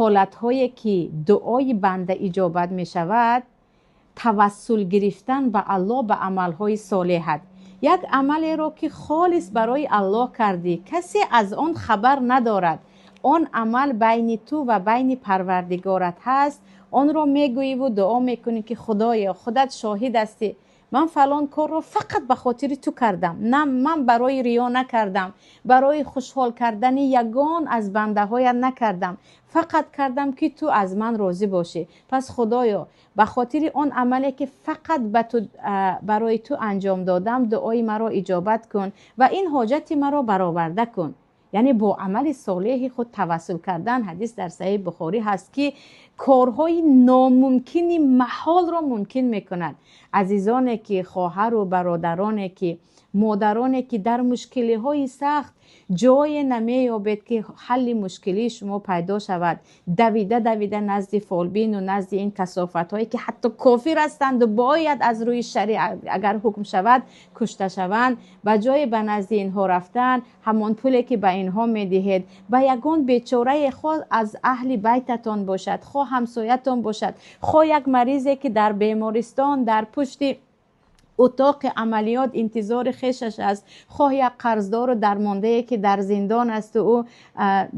حالت‌هایی که دعای بنده اجابت می شود، توسل گرفتن به الله به عمل‌های صالحت. یک عملی را که خالص برای الله کردی، کسی از آن خبر ندارد، آن عمل بین تو و بین پروردگارت هست، آن را میگویی و دعا میکنی که خدایا خودت شاهد هستی، من فلان کار رو فقط به خاطر تو کردم، نه من برای ریا نکردم، برای خوشحال کردن یگان از بنده هایت نکردم، فقط کردم که تو از من راضی باشی. پس خدایا به خاطر آن عملی که فقط برای تو انجام دادم، دعای مرا اجابت کن و این حاجت مرا برآورده کن. یعنی با عمل صالح خود توسل کردن. حدیث در صحیح بخاری هست که کارهای ناممکنی محال را ممکن میکند. عزیزانی که خواهر و برادرانی که مادرانی که در مشکلی های سخت جای نمیابید که حل مشکلی شما پیدا شود، دویده نزد فالبین و نزد این کثافت هایی که حتی کافر هستند و باید از روی شریع اگر حکم شود کشته شوند، و جای به نزد اینها رفتن، همان پولی که به اینها میدهید به یگان بیچاره خود از اهل بیتتان باشد، خواه همسایتان باشد، خواه یک مریضی که در بیمارستان در پشت اتاق عملیات انتظار خیشش است، خواه یک قرضدار و درمانده که در زندان است و او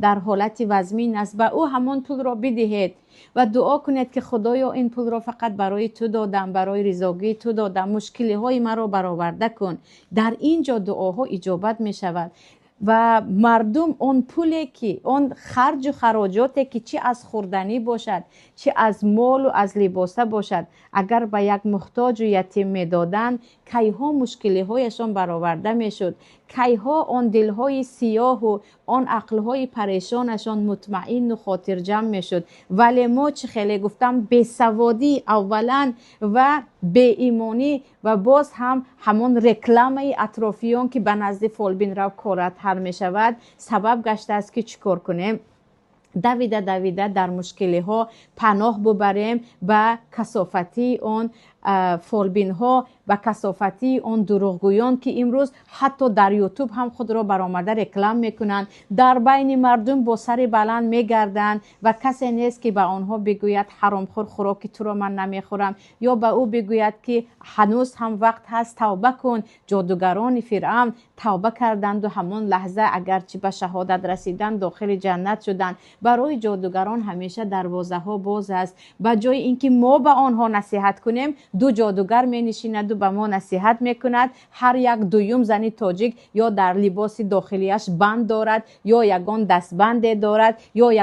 در حالت وزمین است، به او همان پول را بدهید و دعا کنید که خدایا این پول را فقط برای تو دادم، برای رضاگی تو دادم، مشکلی های مرا برآورده کن. در اینجا دعاها اجابت می شود و مردم اون پولی که اون خرج و خراجاتی که چی از خوردنی باشد، چی از مال و از لباسه باشد، اگر به یک محتاج و یتیم میدادن، کیها مشکلی هایشان برآورده میشد، کیها آن دلهای سیاه و آن عقلهای پریشانشان مطمئن و خاطر جمع میشد. ولی ما چه خیلی گفتم بیسوادی اولا و بی ایمانی و باز هم همون رکلام اطرافیان که به نزد فالبین رو کارت حل می شود سبب گشته است که چیکار کنیم؟ دویده در مشکلی ها پناه ببریم به کثافتی اون فالبین ها و کثافتی اون دروغگویان که امروز حتی در یوتیوب هم خود را برآمده رکلام میکنند، در بین مردم با سر بلند میگردند و کسی نیست که به آنها بگوید حرامخور خوراک تو را من نمیخورم، یا به او بگوید که هنوز هم وقت هست توبه کن. جادوگران فرعون توبه کردند و همون لحظه اگرچه به شهادت رسیدن داخل جنت شدند. برای جادوگران همیشه دروازه ها باز است. به جای اینکه ما به آنها نصیحت کنیم، دو جادوگر می نشیند و به ما نصیحت میکند. هر یک دویم زنی تاجیک یا در لباس داخلیش بند دارد، یا یگان دستبند دارد، یا یک